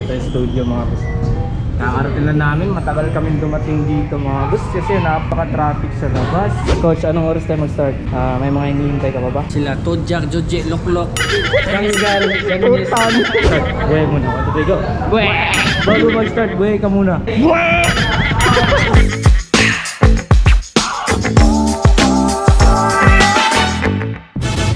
Sa studio mga boss. Nakarating na namin, matagal kami dumating dito mga boss kasi napaka-traffic sa labas. Coach, anong oras tayo mag-start? May mga hinihintay ka pa ba? Sila Tojak, Joje, Loklok. Tanggal, utan. Buhay muna, 1, 2, 3, go. Buwe! Bago mag-start, buhay ka muna.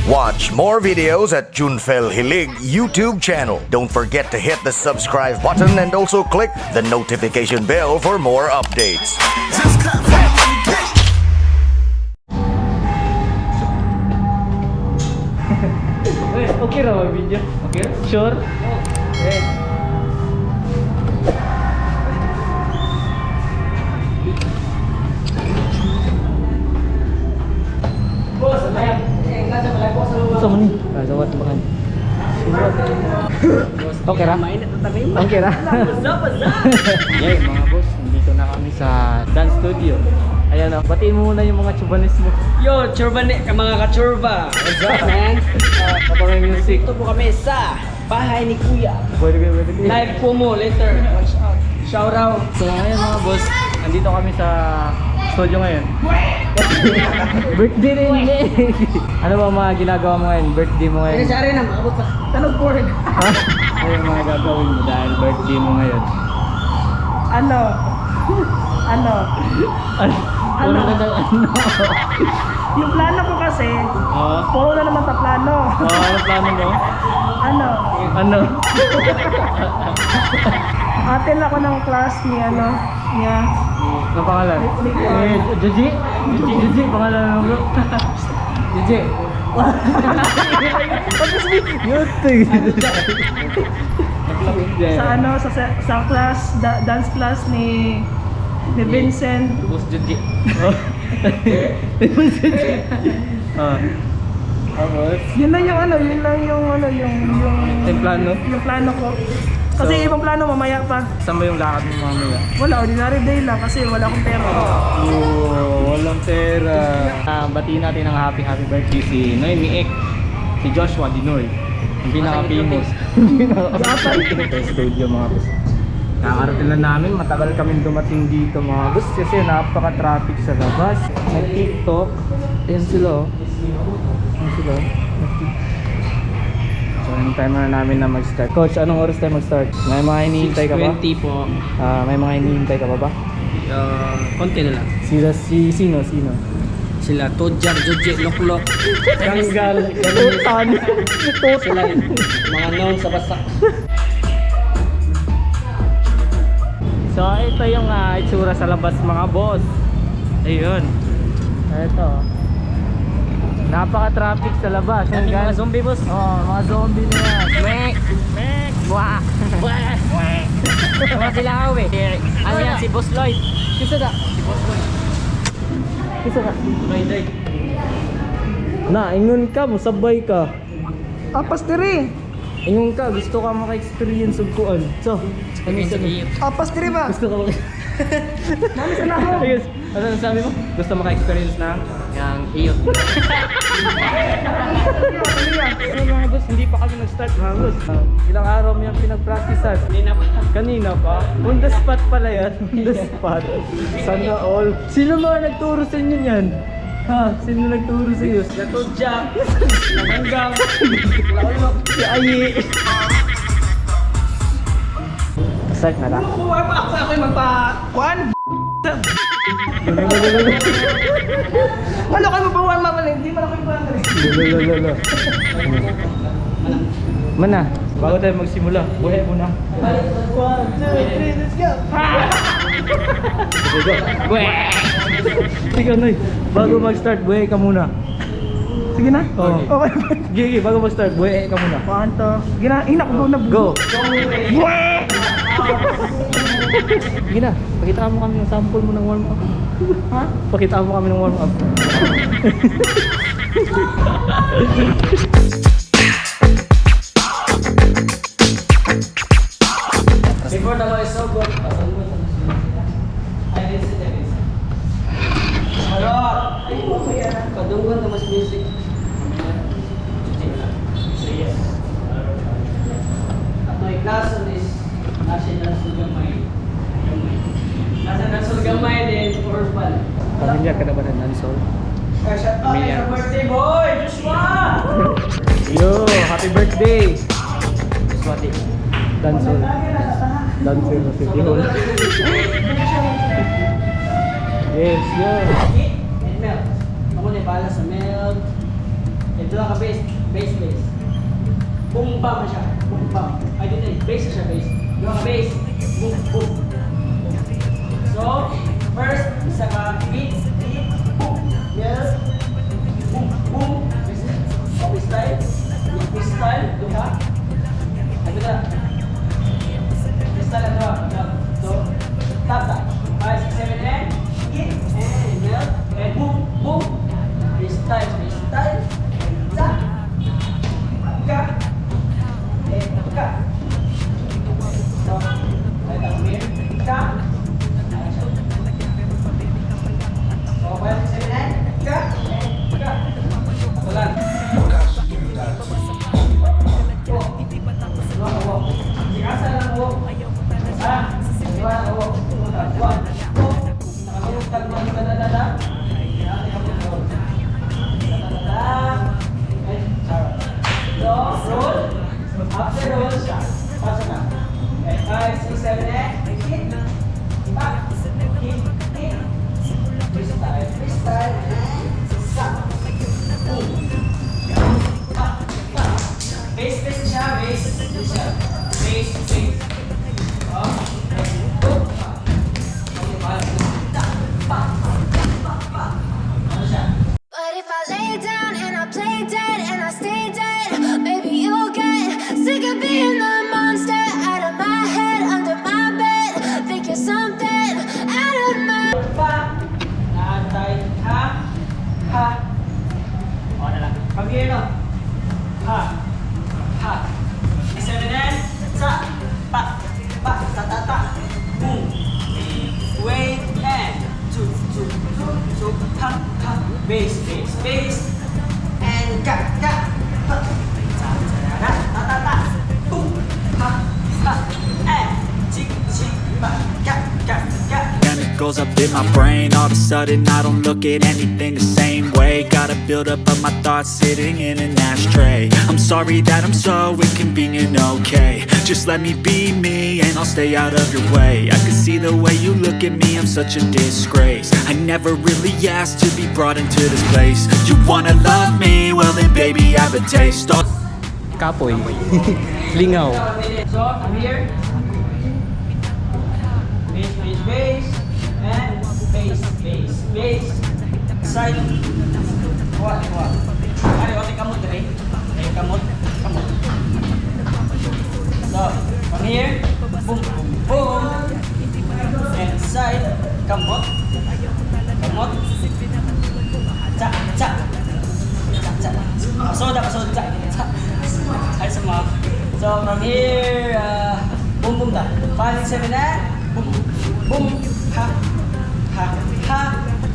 Watch more videos at Junfel Hilig YouTube channel. Don't forget to hit the subscribe button and also click the notification bell for more updates. Okay raw ang video. Okay? Sure? Okay. Boss, ayan. Nasa malay po sa luwa. Gusto mo ni? Sawat makan. Okay ra? Mainit na tayo. Okay ra? Yay mga boss, nandito na kami sa dance studio. Ayan o, batiin mo muna yung mga chubanis mo. Yo, churba ni, mga ka-churba. What's up, man? Kapag may music. Ito po kami sa bahay ni Kuya. Pwede kayo. Live po mo later. Watch out. Shout out. So ngayon mga boss, nandito kami sa studio ngayon. Birthday rin eh. Ano ba mga ginagawa mo ngayon? Birthday mo ngayon? Siya rin na, maabot pa. Tanog board. Ha? Ano yung mga gagawin mo dahil birthday mo ngayon? Ano? Ano? Puro na ng ano? Yung plano ko kasi, Oo. puro na naman sa plano. Ano plano mo? Ano? Ano? Attend ako ng class ni niya. Ano pangalan? Gigi? Gigi, pangalan mo bro? Gigi. YouTube. Sa class, dance class ni Vincent. Boss Gigi. Boss Gigi. Tapos? Yun lang Yung plano? yung plano ko. Kasi So, ibang plano mamaya pa. Saan ba yung lakad mo mamaya? Wala, ordinary day lang kasi wala akong pera. Walang pera. Batiin natin ang happy birthday si Noemi Ek, si Joshua Dinoy, yung pinaka-famous. Sa studio mga boss. Nakarating na namin, matagal kami dumating dito mga boss kasi napaka-traffic sa labas. Nag-TikTok. Ayan sila oh. Ayan sila. So, yung timer na namin na mag-start. Coach, anong oras tayo mag-start? May mga hinihintay ka ba? 6:20 po. May mga hinihintay ka pa ba? Konti na lang. Sino? Sila Tojak, Joje, Loklok. Tanggal, utan. Sila mga known sa basak. So ito yung itsura sa labas mga boss. Ayun. Ito. Napaka-traffic sa labas. Yung mga zombie boss. Mga zombie na yan. Mek! Mek! Wah! Mga sila awe. Ano yan? Si Boss Lloyd. Kisa ka? Si Boss Lloyd. Kisa ka? Lloyd. Ingon ka, musabay ka. Apas diri. Ingon ka, gusto ka maka-experience of kuan. So, ano sabi? Apas diri ba? Gusto ka Nami sa naho. Ayos. Ano sabi mo? Gusto maka-experience ng Yang iyot. mga boss, hindi pa kami nag-start mga boss. Ilang araw mo yung pinag-practicean? Kanina pa? On the spot pala yan. On the spot. Sana all. Sino mga nagturo sa inyo yan? Ha? Sino nagturo sa iyo? Sila Tojak. Hanggang. Si Ayi. Start na lang. Buhay pa ako sa ako'y magpa-kuan. Ano kayo mabawan mamaling? Hindi man ako yung kuan diri. Lolo. Mana? Bago tayo magsimula, buhay muna. 1, 2, 3, let's go. Sige, go. Buhay! Sige, Noy. Bago mag-start, buhay ka muna. Sige na. Oo. Okay. Gigi, bago mag-start, buhay ka muna. Kwanto. Sige na. Inak go na. Go! Sige na, pakitaan mo kami ng sample mo ng warm-up. Ha? Pakitaan mo kami ng warm-up. Before the law is so good. Kadunggan na mas music. My class on this Dansol Gamay. Nasa Dansol Gamay din, Orpal. Pamilyar ka na ba ng dancehall? Shout out Million. sa birthday boy, Joshua! Yo, happy birthday! Swati. Dancehall. Dancehall sa City Hall. Yes, yo. And milk. Ako na bala sa milk. Ito lang ka base. Boom bam siya. Boom bam. Ay dito base siya base. Yung ka base. Boom boom. So, first, isa ka beat, boom. Yes. Boom boom. Copy style. Copy style. Duha. Ay dito. Style na duha. So, tap tap. 5, 6, 7, and hit. And milk. And boom boom. Freestyle. Tap. Ka. Ka. So, right up here. Ka. So, 5, 6, 7, and ka. Ka. Salan. Sikasa lang po. Dua na po. Nakamutag mo yung dadadada. So, roll. After roll, siya. Pasok na. Okay, 5, 6, 7, 8. Hit. Back. Hit. Freestyle. Stop. Boom. Back. Base siya. Base. Oh. Boom. Ano siya? But if I lay down and I play dead and I stay dead, maybe you'll get sick of being the monster out of my head, under my bed. Think you're something out of my. Pa. Naantay. Ha. O na lang. From here, no? Ha. 7 and sa. Pa. Ta. Boom. Wait and two. Ha. Base. And ka. Ha. Ta. Boom. Ha. And chick. Pa. Ka. Chemicals up in my brain. All of a sudden I don't look at anything the same way. Got a buildup of my thoughts sitting in an ashtray. I'm sorry that I'm so inconvenient, okay. Just let me be me and I'll stay out of your way. I can see the way you look at me, I'm such a disgrace. I never really asked to be brought into this place. You wanna love me? Well then baby I have a taste. Kapoy. Lingaw. So, I'm here. Base. And base. Side. What? Ay, ote kamot rin. Ay, kamot. So, from here. Boom. And side. Kamot. Cha. Pasoda. Ay, sama. So, from here, boom da. 5, 6, 7, 8. Boom. Ha.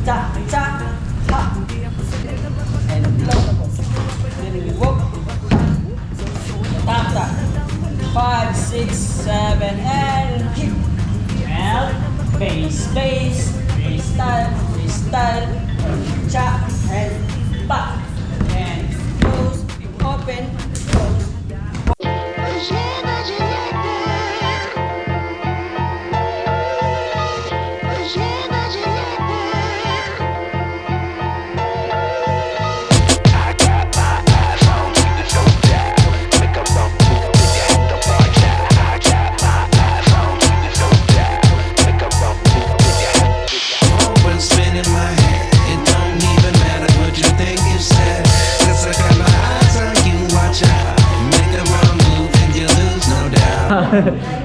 Cha. Ha. And low. Then we walk. Tap. 5, 6, 7, and hit. And base. Freestyle. Cha. And back. And close. Open. Close.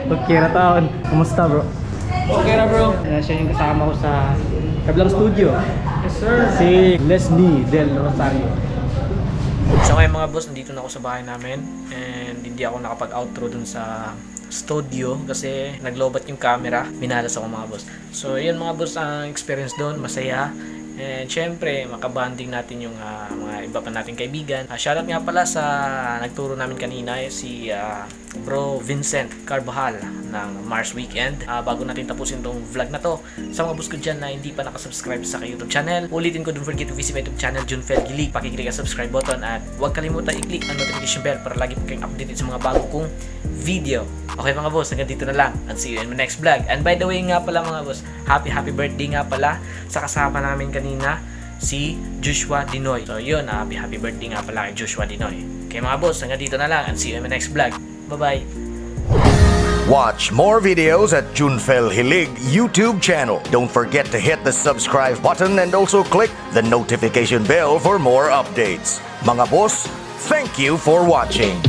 Okay na taon. Kumusta bro? Okay na bro. Siya yung kasama ko sa Kablang Studio. Yes sir. Si Leslie Del Rosario. So ngayon mga boss, nandito na ako sa bahay namin and hindi ako nakapag-outro dun sa studio kasi naglobat yung camera, minalas ako mga boss. So yun mga boss, ang experience doon, masaya. And syempre, makabanding natin yung mga iba pa nating kaibigan. Shoutout nga pala sa nagturo namin kanina, si Bro Vincent Carbajal ng Mars Weekend. Bago natin tapusin tong vlog na to, sa mga boss ko dyan na hindi pa nakasubscribe sa aking YouTube channel, ulitin ko, don't forget to visit my YouTube channel, Junfel Hilig. Pakiclick ang subscribe button at huwag kalimutan i-click ang notification bell para lagi kayong updated sa mga bago kong video. Okay mga boss, hanggang dito na lang and see you in my next vlog. And by the way nga pala mga boss, happy birthday nga pala sa kasama namin kanina, si Joshua Dinoy. So yun, happy birthday nga pala kay Joshua Dinoy. Okay mga boss, hanggang dito na lang and see you in my next vlog. Bye-bye! Watch more videos at Junfel Hilig YouTube channel. Don't forget to hit the subscribe button and also click the notification bell for more updates. Mga boss, thank you for watching.